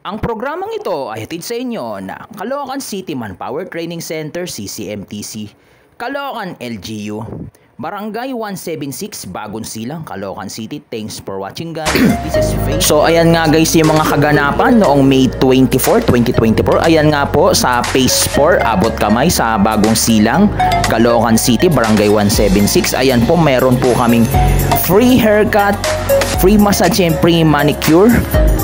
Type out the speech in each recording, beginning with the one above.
Ang programang ito ay hatid sa inyo ng Caloocan City Manpower Training Center CCMTC, Caloocan LGU, Barangay 176, Bagong Silang, Caloocan City. Thanks for watching, guys. This is Faith. So ayan nga guys yung mga kaganapan noong May 24, 2024. Ayan nga po sa Phase 4, Abot Kamay sa Bagong Silang, Caloocan City, Barangay 176. Ayan po, meron po kaming free haircut, free massage and free manicure.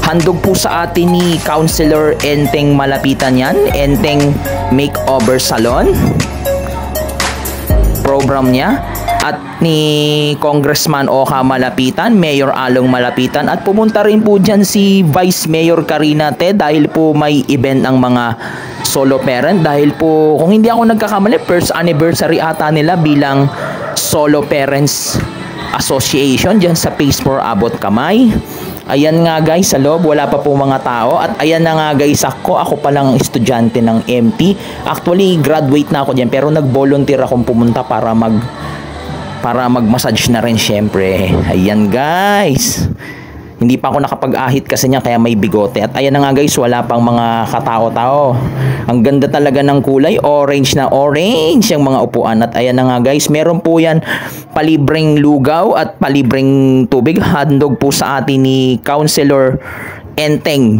Handog po sa atin ni Councilor Enteng Malapitan yan, Enteng Makeover Salon program niya, at ni Congressman Oka Malapitan, Mayor Along Malapitan, at pumunta rin po dyan si Vice Mayor Karina Te dahil po may event ang mga solo parent, dahil po kung hindi ako nagkakamali first anniversary ata nila bilang Solo Parents Association dyan sa Phase 4 Abot Kamay. Ayan nga guys, sa loob wala pa po mga tao. At ayan na nga guys, ako palang estudyante ng MT. Actually, graduate na ako dyan, pero nag-volunteer akong pumunta para mag-massage na rin syempre. Ayan guys. Hindi pa ako nakapag-ahit kasi niya, kaya may bigote. At ayan na nga guys, wala pang mga katao-tao. Ang ganda talaga ng kulay, orange na orange yung mga upuan. At ayan na nga guys, meron po yan palibreng lugaw at palibreng tubig. Handog po sa atin ni Councilor Enteng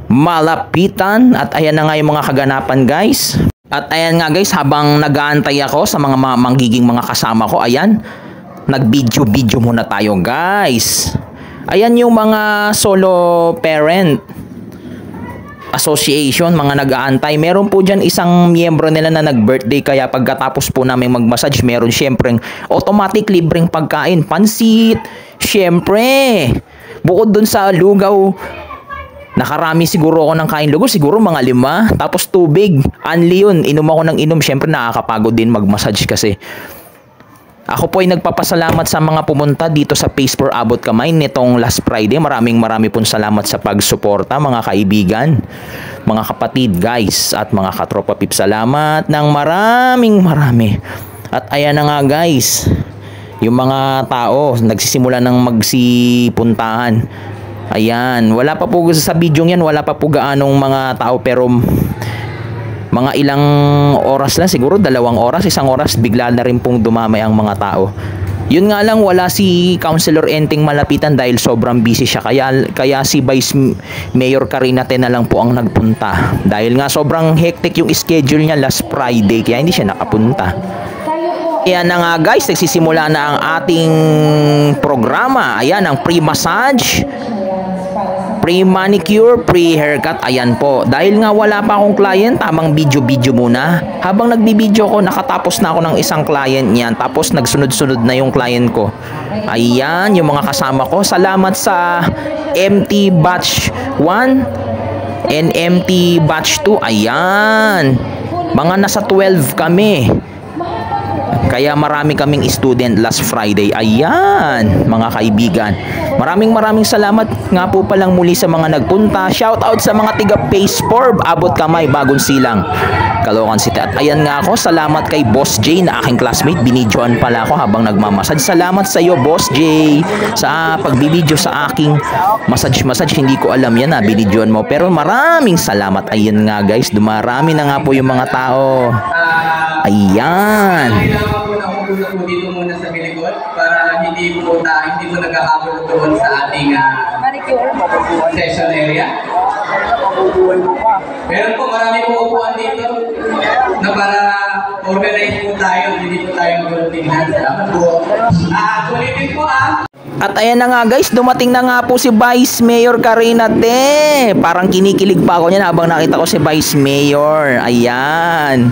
Malapitan. At ayan na nga yung mga kaganapan guys. At ayan nga guys, habang nag-aantay ako sa mga manggiging mga kasama ko, ayan, nag-video muna tayo guys. Ayan yung mga solo parent association, mga nag-aantay. Meron po dyan isang miyembro nila na nag-birthday, kaya pagkatapos po namin mag-massage, meron syempreng automatic libreng pagkain, pansit, syempre. Bukod dun sa lugaw, nakarami siguro ako ng kain lugaw, siguro mga 5. Tapos tubig, only yun. Inom ako ng inom, syempre nakakapagod din mag-massage kasi. Ako po ay nagpapasalamat sa mga pumunta dito sa Phase 4 Abot Kamay nitong last Friday. Maraming pong salamat sa pagsuporta, mga kaibigan, mga kapatid, guys, at mga katropa pip. Salamat ng marami. At ayan na nga guys, yung mga tao nagsisimula ng magsipuntahan. Ayan, wala pa po sa video yan, wala pa po gaanong mga tao, pero mga ilang oras lang, siguro 2 oras, 1 oras, bigla na rin pong dumamay ang mga tao. Yun nga lang, wala si Councilor Enteng Malapitan dahil sobrang busy siya, kaya si Vice Mayor Karina Te na lang po ang nagpunta dahil nga sobrang hectic yung schedule niya last Friday, kaya hindi siya nakapunta. Ayan na nga guys, nagsisimula na ang ating programa. Ayan, ang pre-massage, pre-manicure, pre-haircut. Ayan po. Dahil nga wala pa akong client, tamang video muna. Habang nagbibideo ko, nakatapos na ako ng isang client niyan. Tapos nagsunod-sunod na yung client ko. Ayan, yung mga kasama ko. Salamat sa MT Batch 1 and MT Batch 2. Ayan. Mga nasa 12 kami. Kaya marami kaming student last Friday. Ayan, mga kaibigan. Maraming salamat nga po palang muli sa mga nagpunta. Shout out sa mga tiga Phase 4 Abot Kamay, Bagong Silang, Caloocan City. At ayan nga ako, salamat kay Boss J na aking classmate. Binidyoan pala ako habang nagmamassage. Salamat sa iyo, Boss J, sa pagbibidyo sa aking massage. Hindi ko alam yan na binidyoan mo, pero maraming salamat. Ayan nga guys, dumarami na nga po yung mga tao. Ayan. Ako dito muna sa Bilikod para hindi mo nagkakagulo doon sa ating session area. Meron po marami po upuan dito na para organize po tayo, hindi po tayo maguluntingnan. Salamat po. Ulitin po At ayan na nga guys, dumating na nga po si Vice Mayor Karina Te. Parang kinikilig pa ako niyan habang nakita ko si Vice Mayor. Ayan.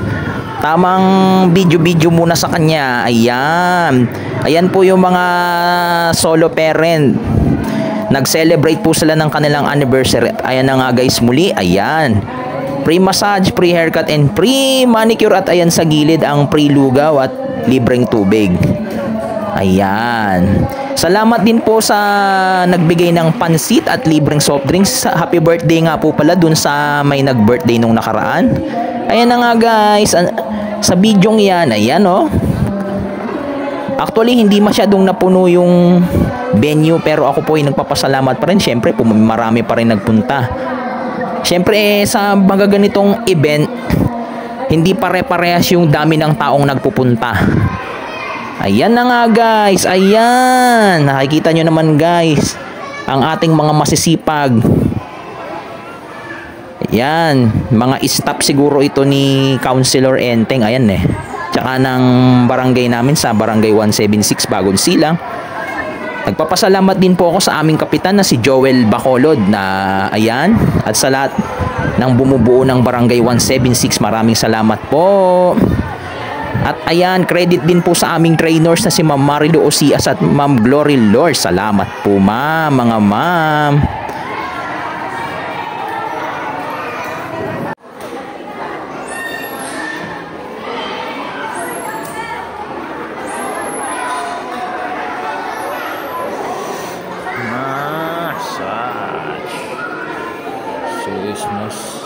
Tamang video muna sa kanya. Ayan. Ayan po yung mga solo parent. Nag-celebrate po sila ng kanilang anniversary. Ayan na nga guys muli. Ayan. Pre-massage, pre-haircut, and pre-manicure. At ayan sa gilid ang pre-lugaw at libreng tubig. Ayan. Salamat din po sa nagbigay ng pansit at libreng soft drinks. Happy birthday nga po pala dun sa may nag-birthday nung nakaraan. Ayan na nga guys, sa bidyong yan, ayan oh. Actually, hindi masyadong napuno yung venue, pero ako po ay nagpapasalamat pa rin. Siyempre, marami pa rin nagpunta. Syempre sa mga ganitong event, hindi pare-parehas yung dami ng taong nagpupunta. Ayan na nga guys, ayan. Nakikita nyo naman guys, ang ating mga masisipag. Ayan, mga staff siguro ito ni Councilor Enteng, ayan eh. Tsaka ng barangay namin sa Barangay 176 Bagong Silang. Nagpapasalamat din po ako sa aming kapitan na si Joel Bacolod na ayan, at sa lahat ng bumubuo ng Barangay 176, maraming salamat po. At ayan, credit din po sa aming trainers na si Ma'am Marilu Osias at Ma'am Glory Lord. Salamat po ma'am, mga ma'am. Massage. Serious massage.